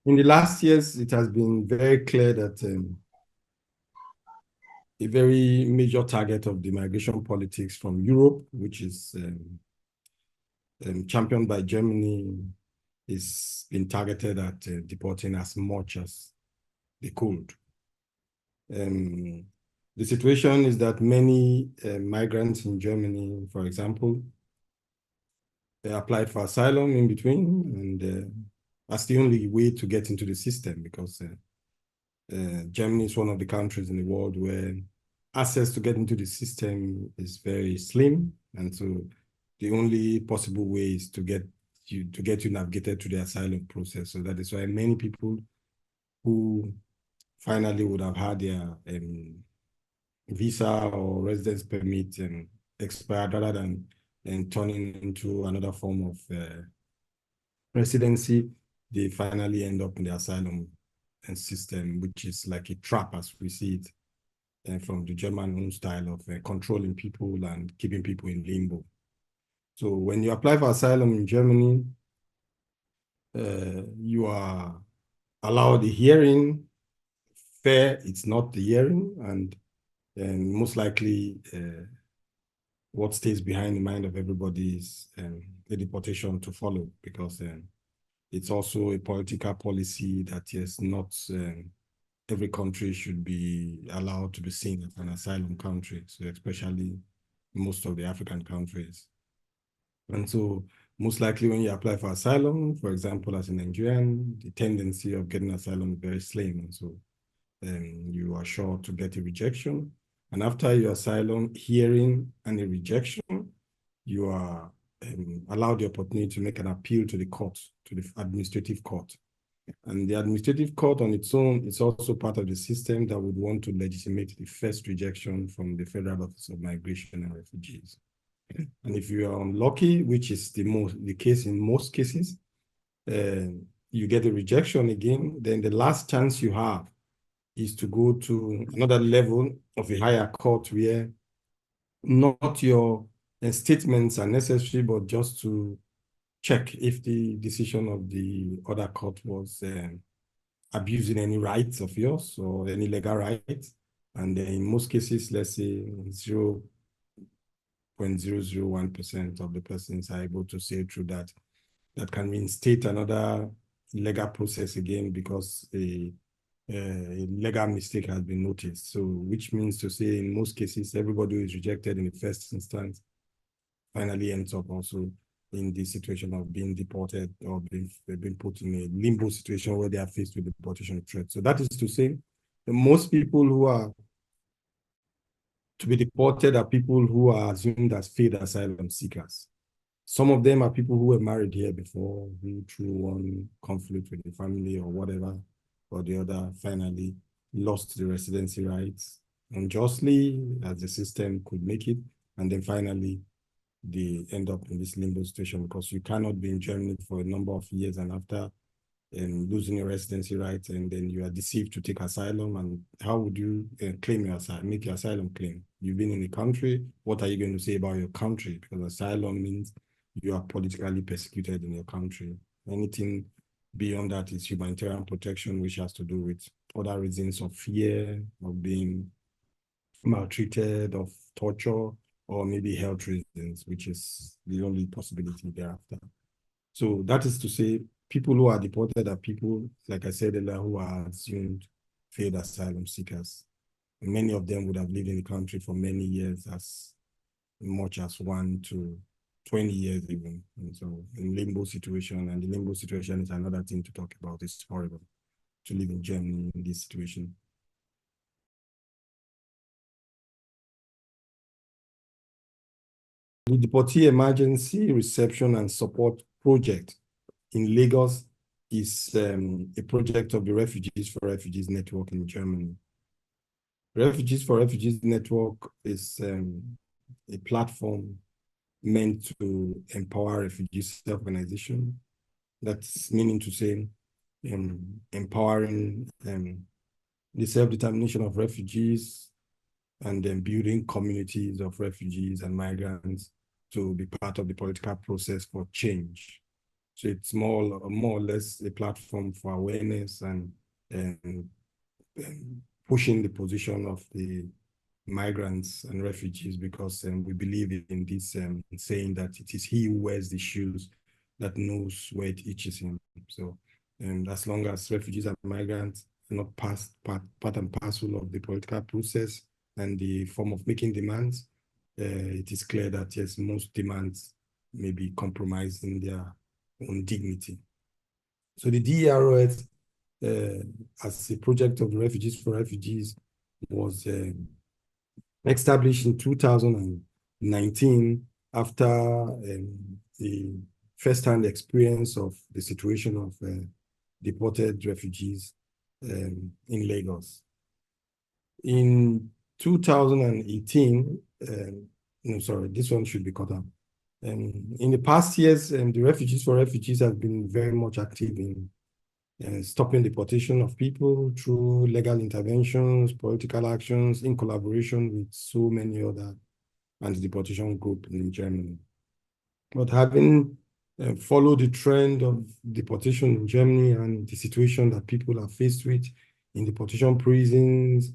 In the last years, it has been very clear that a very major target of the migration politics from Europe, which is championed by Germany, is been targeted at deporting as much as they could. The situation is that many migrants in Germany, for example, they applied for asylum in between, and that's the only way to get into the system, because Germany is one of the countries in the world where access to get into the system is very slim, and so the only possible way is to get you navigated to the asylum process. So that is why many people who finally would have had their visa or residence permit expired, rather than turning into another form of residency, they finally end up in the asylum system, which is like a trap as we see it from the German own style of controlling people and keeping people in limbo. So when you apply for asylum in Germany, you are allowed a hearing. Fair, it's not the hearing, and most likely what stays behind the mind of everybody is the deportation to follow, because it's also a political policy that yes, not every country should be allowed to be seen as an asylum country, so especially most of the African countries. And so most likely when you apply for asylum, for example, as a Nigerian, the tendency of getting asylum is very slim. And so you are sure to get a rejection. And after your asylum hearing and a rejection, you are allowed the opportunity to make an appeal to the court, to the administrative court. And the administrative court on its own is also part of the system that would want to legitimate the first rejection from the Federal Office of Migration and Refugees. And if you are unlucky, which is the case in most cases, you get a rejection again, then the last chance you have is to go to another level of a higher court, where not your statements are necessary, but just to check if the decision of the other court was abusing any rights of yours or any legal rights. And in most cases, let's say 0.001% of the persons are able to sail through that. That can reinstate another legal process again, because a legal mistake has been noticed. So which means to say in most cases, everybody who is rejected in the first instance finally ends up also in the situation of being deported or being put in a limbo situation where they are faced with deportation threat. So that is to say, most people who are to be deported are people who are assumed as failed asylum seekers. Some of them are people who were married here before, who through one conflict with the family or whatever, or the other, finally lost the residency rights unjustly, as the system could make it. And then finally, they end up in this limbo situation, because you cannot be in Germany for a number of years, and after losing your residency rights, and then you are deceived to take asylum. And how would you claim your asylum, make your asylum claim? You've been in the country. What are you going to say about your country? Because asylum means you are politically persecuted in your country. Anything beyond that is humanitarian protection, which has to do with other reasons of fear, of being maltreated, of torture, or maybe health reasons, which is the only possibility thereafter. So that is to say, people who are deported are people, like I said earlier, who are assumed failed asylum seekers. And many of them would have lived in the country for many years, as much as 1 to 20 years even. And so in limbo situation, and the limbo situation is another thing to talk about. It's horrible to live in Germany in this situation. The Deportee Emergency Reception and Support Project in Lagos is a project of the Refugees for Refugees Network in Germany. Refugees for Refugees Network is a platform meant to empower refugee self-organization. That's meaning to say empowering the self-determination of refugees, and then building communities of refugees and migrants to be part of the political process for change. So it's more or less a platform for awareness and pushing the position of the migrants and refugees, because we believe in this saying that it is he who wears the shoes that knows where it itches him. So as long as refugees and migrants are not part and parcel of the political process and the form of making demands, it is clear that yes, most demands may be compromising their own dignity. So the DEROS, as a project of the Refugees for Refugees, was established in 2019 after the first-hand experience of the situation of deported refugees in Lagos. In 2018, no, sorry, this one should be cut out. In the past years, the Refugees for Refugees have been very much active in stopping deportation of people through legal interventions, political actions, in collaboration with so many other anti-deportation groups in Germany. But having followed the trend of deportation in Germany and the situation that people are faced with in deportation prisons,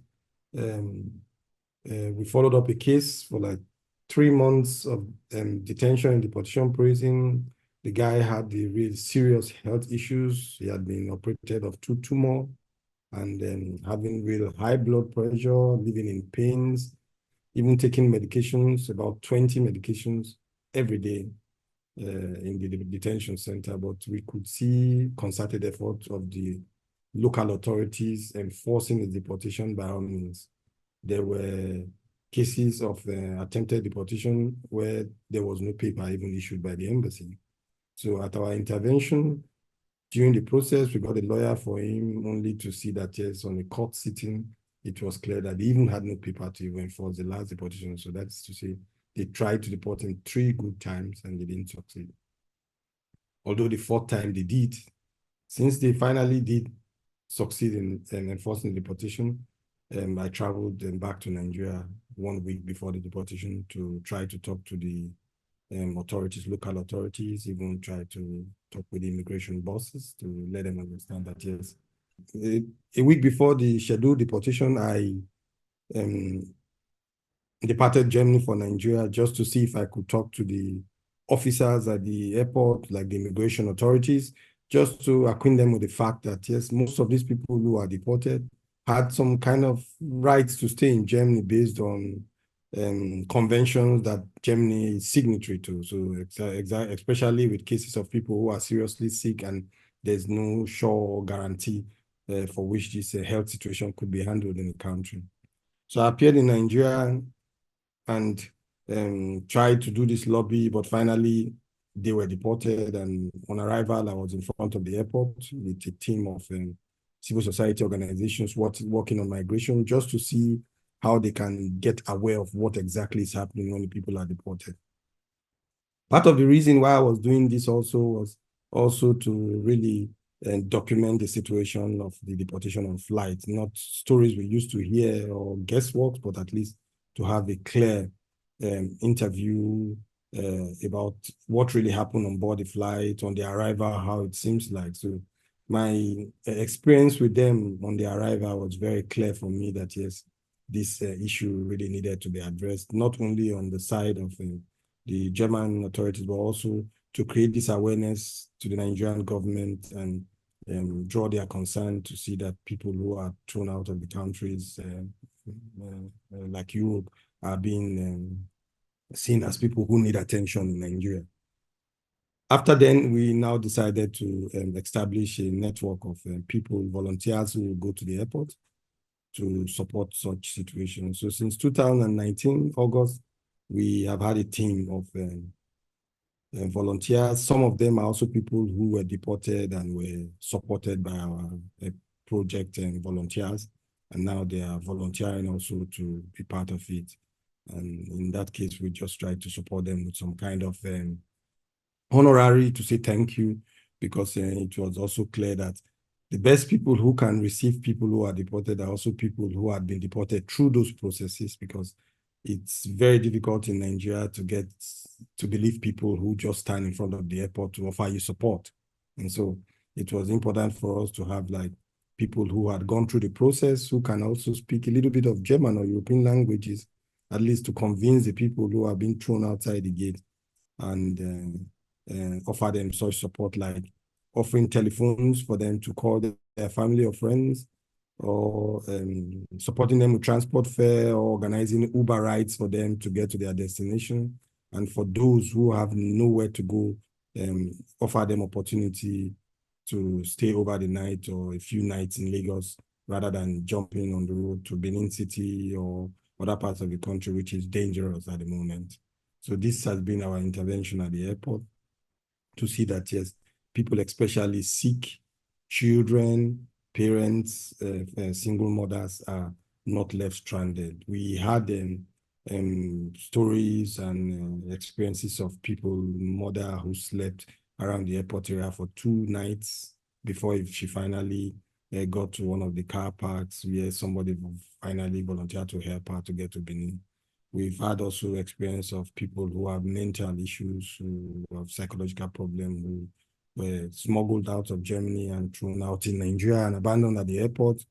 we followed up a case for like 3 months of detention in deportation prison. The guy had the real serious health issues. He had been operated of 2 tumor and then having real high blood pressure, living in pains, even taking medications, about 20 medications every day in the detention center. But we could see concerted efforts of the local authorities enforcing the deportation by all means. There were cases of attempted deportation where there was no paper even issued by the embassy. So at our intervention, during the process, we got a lawyer for him only to see that, yes, on a court sitting, it was clear that they even had no paper to even enforce the last deportation. So that's to say, they tried to deport him 3 good times and they didn't succeed. Although the 4th time they did, since they finally did succeed in enforcing the deportation, I traveled back to Nigeria 1 week before the deportation to try to talk to the authorities, local authorities, even try to talk with the immigration bosses to let them understand that, yes. A week before the scheduled deportation, I departed Germany for Nigeria just to see if I could talk to the officers at the airport, like the immigration authorities, just to acquaint them with the fact that, yes, most of these people who are deported had some kind of rights to stay in Germany based on conventions that Germany is signatory to. So especially with cases of people who are seriously sick and there's no sure guarantee for which this health situation could be handled in the country. So I appeared in Nigeria and tried to do this lobby, but finally they were deported. And on arrival, I was in front of the airport with a team of civil society organizations working on migration, just to see how they can get aware of what exactly is happening when the people are deported. Part of the reason why I was doing this also was also to really document the situation of the deportation on flight, not stories we used to hear or guesswork, but at least to have a clear interview about what really happened on board the flight, on the arrival, how it seems like. So my experience with them on the arrival was very clear for me that, yes, this issue really needed to be addressed, not only on the side of the German authorities, but also to create this awareness to the Nigerian government and draw their concern to see that people who are thrown out of the countries like Europe are being seen as people who need attention in Nigeria. After then, we now decided to establish a network of people, volunteers who will go to the airport to support such situations. So since 2019, August, we have had a team of volunteers. Some of them are also people who were deported and were supported by our project and volunteers. And now they are volunteering also to be part of it. And in that case, we just try to support them with some kind of honorary to say thank you, because it was also clear that the best people who can receive people who are deported are also people who had been deported through those processes, because it's very difficult in Nigeria to believe people who just stand in front of the airport to offer you support. And so it was important for us to have like people who had gone through the process, who can also speak a little bit of German or European languages, at least to convince the people who are being thrown outside the gate, and offer them such support, like offering telephones for them to call their family or friends, or supporting them with transport fare, or organizing Uber rides for them to get to their destination. And for those who have nowhere to go, offer them opportunity to stay over the night or a few nights in Lagos, rather than jumping on the road to Benin City or other parts of the country, which is dangerous at the moment. So this has been our intervention at the airport, to see that, yes, people, especially sick children, parents, single mothers, are not left stranded. We had stories and experiences of people, mother who slept around the airport area for 2 nights before she finally got to one of the car parks where somebody finally volunteered to help her to get to Benin. We've had also experience of people who have mental issues, who have psychological problems, who were smuggled out of Germany and thrown out in Nigeria and abandoned at the airport,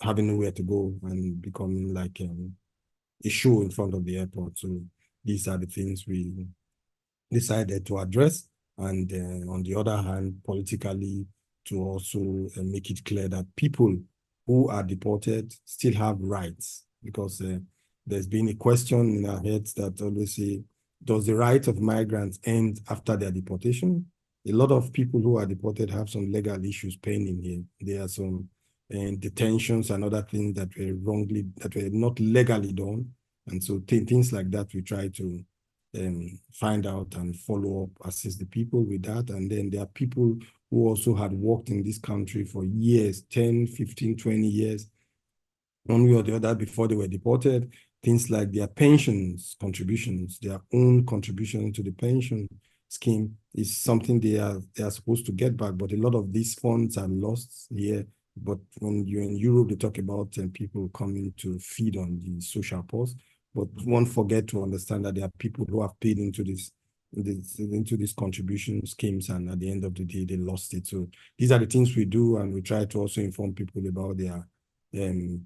having nowhere to go and becoming like a show in front of the airport. So these are the things we decided to address. And on the other hand, politically, to also make it clear that people who are deported still have rights, because there's been a question in our heads that always say, does the right of migrants end after their deportation? A lot of people who are deported have some legal issues pending here. There are some detentions and other things that were not legally done. And so things like that, we try to find out and follow up, assist the people with that. And then there are people who also had worked in this country for years, 10, 15, 20 years, one way or the other, before they were deported. Things like their pensions contributions, their own contribution to the pension scheme, is something they are supposed to get back. But a lot of these funds are lost here. But when you're in Europe, they talk about people coming to feed on the social post. But one forget to understand that there are people who have paid into these contribution schemes, and at the end of the day, they lost it. So these are the things we do, and we try to also inform people about their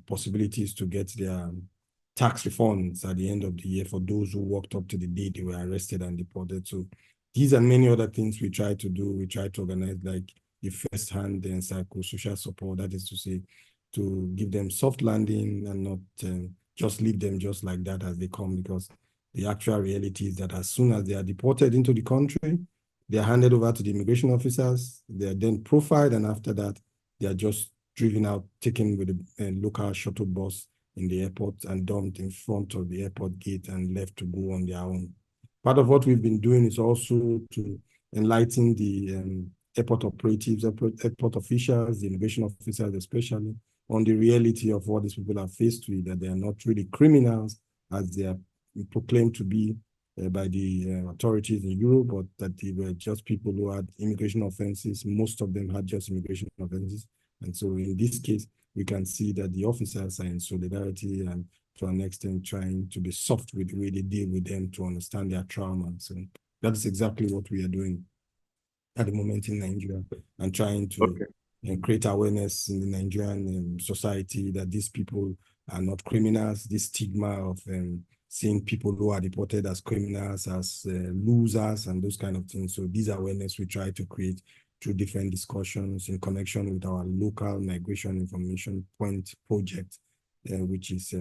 possibilities to get their tax refunds at the end of the year for those who worked up to the day they were arrested and deported. So these and many other things we try to do. We try to organize like the first-hand and psychosocial support, that is to say, to give them soft landing and not just leave them just like that as they come, because the actual reality is that as soon as they are deported into the country, they are handed over to the immigration officers. They are then profiled, and after that, they are just driven out, taken with a local shuttle bus in the airport and dumped in front of the airport gate and left to go on their own. Part of what we've been doing is also to enlighten the airport operatives, airport officials, the immigration officers especially, on the reality of what these people are faced with, that they are not really criminals as they are proclaimed to be by the authorities in Europe, but that they were just people who had immigration offenses. Most of them had just immigration offenses. And so in this case, we can see that the officers are in solidarity and to an extent trying to be soft with the way they deal with them, to understand their trauma. So that is exactly what we are doing at the moment in Nigeria, and trying to create awareness in the Nigerian society that these people are not criminals. This stigma of seeing people who are deported as criminals, as losers, and those kind of things. So these awareness we try to create through different discussions in connection with our local migration information point project, which is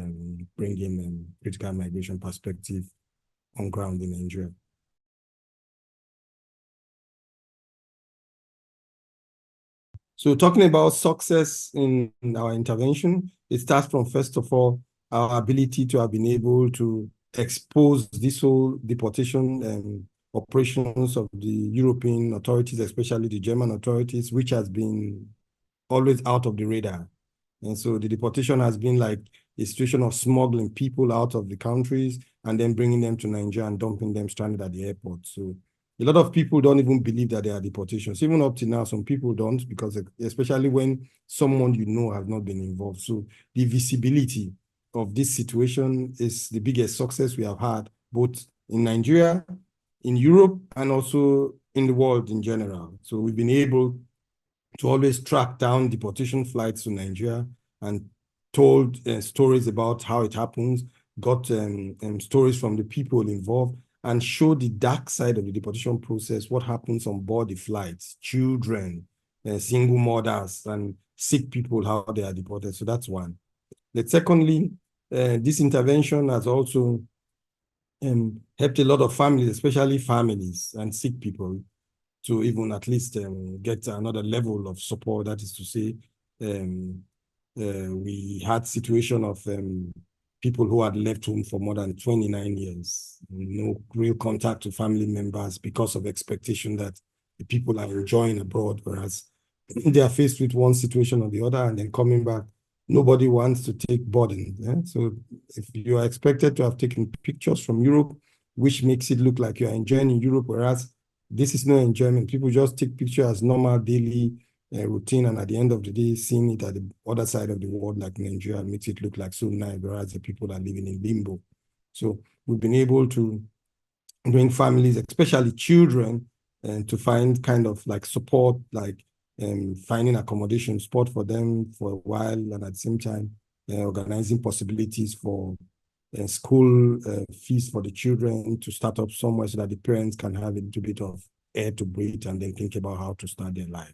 bringing critical migration perspective on ground in Nigeria. So talking about success in our intervention, it starts from, first of all, our ability to have been able to expose this whole deportation operations of the European authorities, especially the German authorities, which has been always out of the radar. And so the deportation has been like a situation of smuggling people out of the countries and then bringing them to Nigeria and dumping them stranded at the airport. So a lot of people don't even believe that there are deportations. Even up to now, some people don't, because especially when someone you know has not been involved. So the visibility of this situation is the biggest success we have had, both in Nigeria, in Europe, and also in the world in general. So we've been able to always track down deportation flights to Nigeria and told stories about how it happens, got stories from the people involved, and showed the dark side of the deportation process, what happens on board the flights, children, single mothers, and sick people, how they are deported. So that's one. But secondly, this intervention has also helped a lot of families, especially families and sick people, to even at least get another level of support. That is to say, we had situation of people who had left home for more than 29 years, no real contact to family members because of expectation that the people are enjoying abroad, whereas they are faced with one situation or the other, and then coming back, nobody wants to take burden. Yeah? So if you are expected to have taken pictures from Europe, which makes it look like you are enjoying in Europe, whereas this is no enjoyment. People just take pictures as normal daily routine, and at the end of the day, seeing it at the other side of the world, like Nigeria, makes it look like so nice, whereas the people are living in limbo. So we've been able to bring families, especially children, and to find kind of like support, like finding accommodation support for them for a while, and at the same time, organizing possibilities for school fees for the children to start up somewhere so that the parents can have a little bit of air to breathe and then think about how to start their life.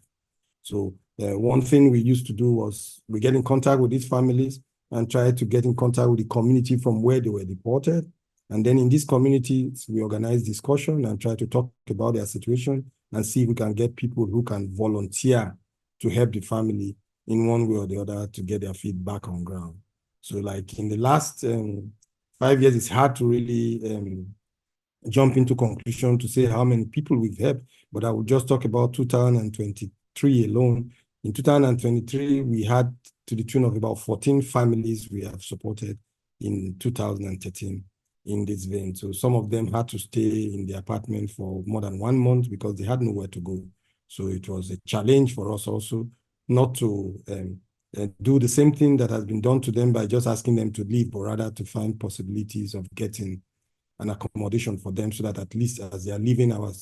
So one thing we used to do was we get in contact with these families and try to get in contact with the community from where they were deported. And then in these communities, we organize discussion and try to talk about their situation and see if we can get people who can volunteer to help the family in one way or the other to get their feet back on ground. So like in the last 5 years, it's hard to really jump into conclusion to say how many people we've helped, but I will just talk about 2023 alone. In 2023, we had to the tune of about 14 families we have supported in 2013 in this vein. So some of them had to stay in the apartment for more than 1 month because they had nowhere to go. So it was a challenge for us also not to do the same thing that has been done to them by just asking them to leave, but rather to find possibilities of getting an accommodation for them so that at least as they are leaving our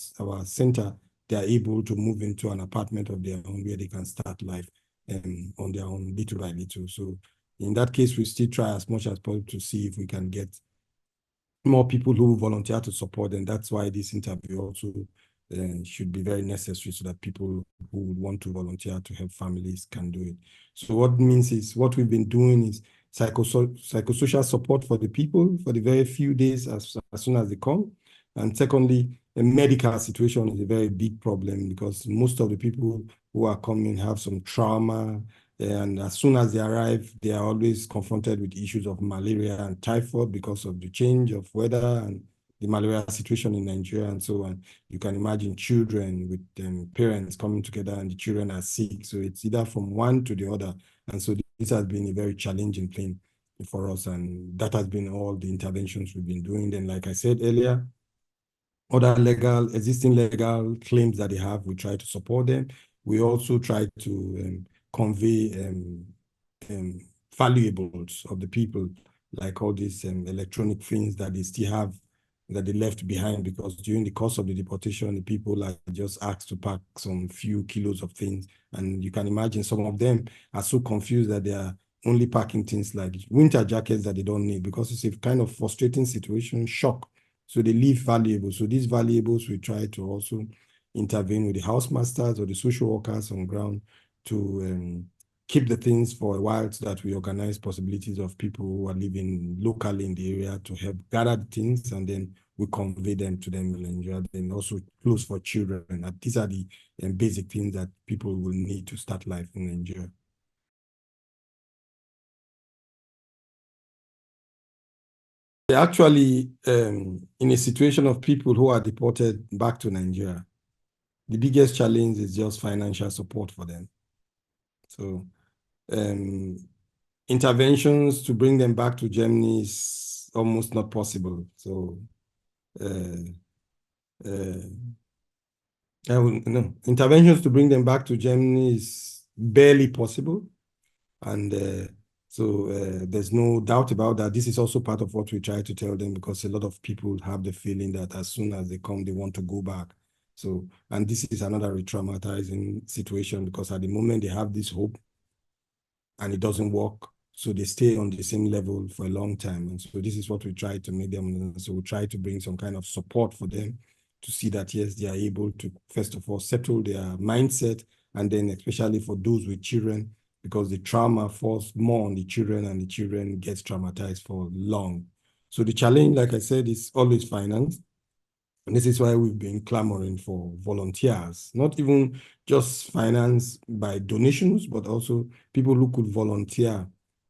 center, they are able to move into an apartment of their own where they can start life on their own little by little. So in that case, we still try as much as possible to see if we can get more people who volunteer to support, and that's why this interview also should be very necessary so that people who would want to volunteer to help families can do it. So what it means is what we've been doing is psychosocial support for the people for the very few days as soon as they come. And secondly, the medical situation is a very big problem because most of the people who are coming have some trauma, and as soon as they arrive, they are always confronted with issues of malaria and typhoid because of the change of weather and the malaria situation in Nigeria and so on. You can imagine children with parents coming together and the children are sick. So it's either from one to the other. And so this has been a very challenging thing for us. And that has been all the interventions we've been doing. Then, like I said earlier, other existing legal claims that they have, we try to support them. We also try to convey valuables of the people, like all these electronic things that they still have that they left behind, because during the course of the deportation, the people are just asked to pack some few kilos of things. And you can imagine some of them are so confused that they are only packing things like winter jackets that they don't need, because it's a kind of frustrating situation, shock. So they leave valuables. So these valuables, we try to also intervene with the house masters or the social workers on ground to keep the things for a while so that we organize possibilities of people who are living locally in the area to help gather the things, and then we convey them to them in Nigeria. Then also clothes for children. And these are the basic things that people will need to start life in Nigeria. They're actually in a situation of people who are deported back to Nigeria. The biggest challenge is just financial support for them. So interventions to bring them back to Germany is almost not possible. So no, interventions to bring them back to Germany is barely possible. And So there's no doubt about that. This is also part of what we try to tell them, because a lot of people have the feeling that as soon as they come, they want to go back. So, and this is another re-traumatizing situation, because at the moment they have this hope and it doesn't work. So they stay on the same level for a long time. And so this is what we try to make them. So we try to bring some kind of support for them to see that, yes, they are able to, first of all, settle their mindset. And then especially for those with children, because the trauma falls more on the children and the children gets traumatized for long. So the challenge, like I said, is always finance. And this is why we've been clamoring for volunteers, not even just finance by donations, but also people who could volunteer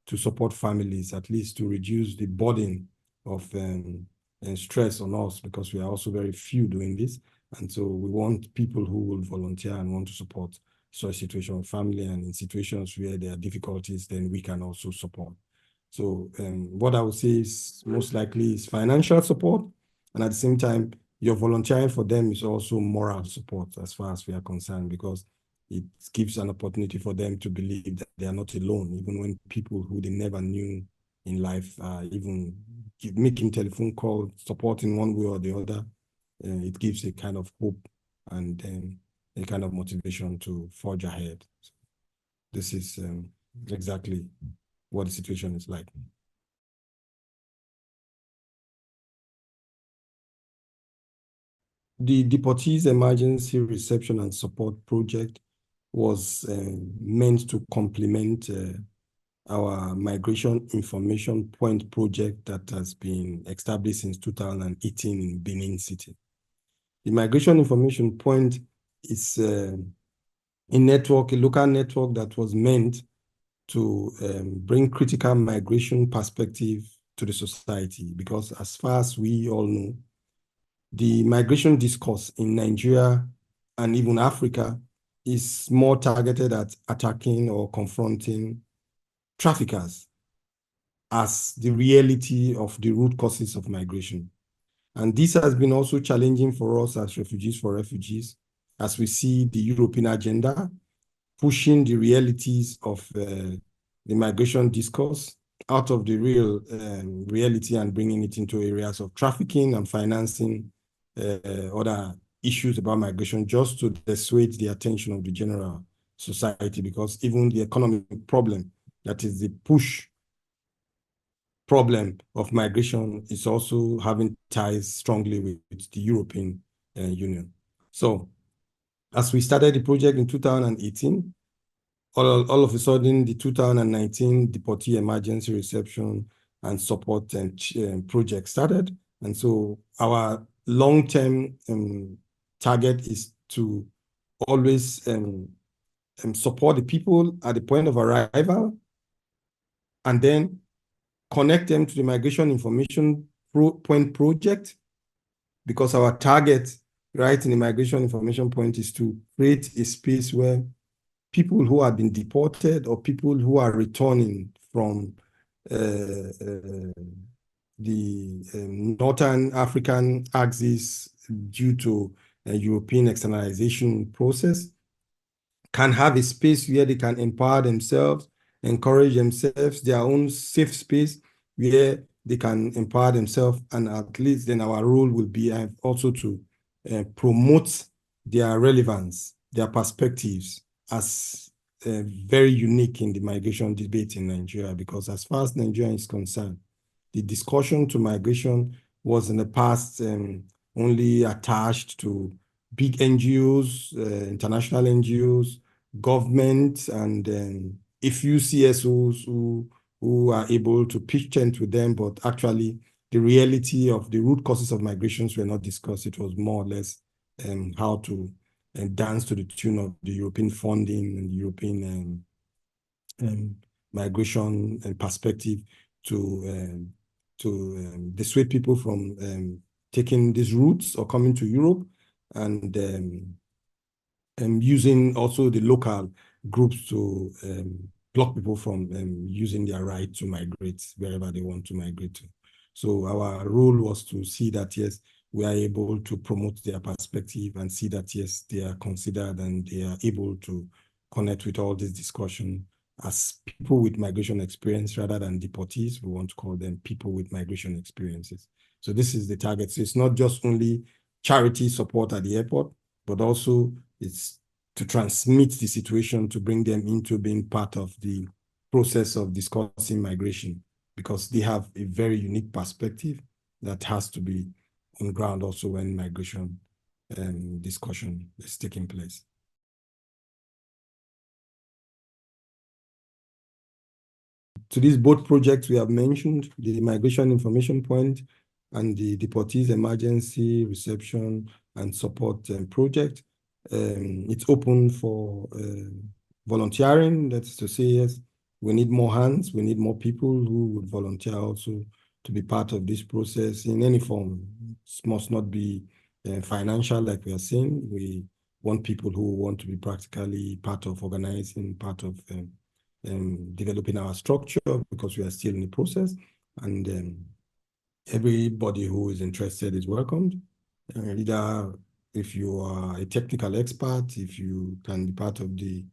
to support families, at least to reduce the burden of and stress on us, because we are also very few doing this. And so we want people who will volunteer and want to support such situation of family, and in situations where there are difficulties, then we can also support. So what I would say is most likely is financial support, and at the same time, your volunteering for them is also moral support as far as we are concerned, because it gives an opportunity for them to believe that they are not alone, even when people who they never knew in life even making telephone calls, supporting one way or the other. It gives a kind of hope and a kind of motivation to forge ahead. So this is exactly what the situation is like. The Deportees Emergency Reception and Support Project was meant to complement our Migration Information Point project that has been established since 2018 in Benin City. The Migration Information Point is a network, a local network that was meant to bring critical migration perspective to the society, because as far as we all know, the migration discourse in Nigeria and even Africa is more targeted at attacking or confronting traffickers as the reality of the root causes of migration. And this has been also challenging for us as refugees for refugees, as we see the European agenda pushing the realities of the migration discourse out of the real reality and bringing it into areas of trafficking and financing other issues about migration, just to dissuade the attention of the general society, because even the economic problem, that is the push problem of migration, is also having ties strongly with the European Union. So as we started the project in 2018, all of a sudden, the 2019 Deportee Emergency Reception and Support project started. And so our long-term target is to always support the people at the point of arrival, and then connect them to the Migration Information Point project, because our target, right, in the Migration Information Point is to create a space where people who have been deported or people who are returning from the Northern African axis due to a European externalization process can have a space where they can empower themselves, encourage themselves, their own safe space where they can empower themselves. And at least then our role will be also to promote their relevance, their perspectives as very unique in the migration debate in Nigeria, because as far as Nigeria is concerned, the discussion to migration was in the past only attached to big NGOs, international NGOs, government, and a few CSOs who are able to pitch tent with them, but actually the reality of the root causes of migrations were not discussed. It was more or less how to dance to the tune of the European funding and the European migration and perspective to dissuade people from taking these routes or coming to Europe, and using also the local groups to block people from using their right to migrate wherever they want to migrate to. So our role was to see that, yes, we are able to promote their perspective and see that, yes, they are considered and they are able to connect with all this discussion as people with migration experience rather than deportees. We want to call them people with migration experiences. So this is the target. So it's not just only charity support at the airport, but also it's to transmit the situation, to bring them into being part of the process of discussing migration, because they have a very unique perspective that has to be on ground also when migration discussion is taking place. To these both projects we have mentioned, the Migration Information Point and the Deportees Emergency Reception and Support Project, it's open for volunteering. That's to say, yes, we need more hands, we need more people who would volunteer also to be part of this process in any form. It must not be financial, like we are saying. We want people who want to be practically part of organizing, part of developing our structure, because we are still in the process. And everybody who is interested is welcomed. Either if you are a technical expert, if you can be part of the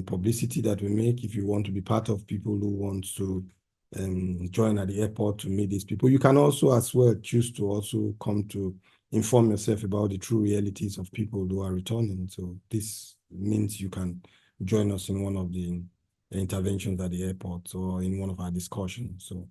publicity that we make, if you want to be part of people who want to join at the airport to meet these people, you can also as well choose to also come to inform yourself about the true realities of people who are returning. So this means you can join us in one of the interventions at the airport or in one of our discussions. So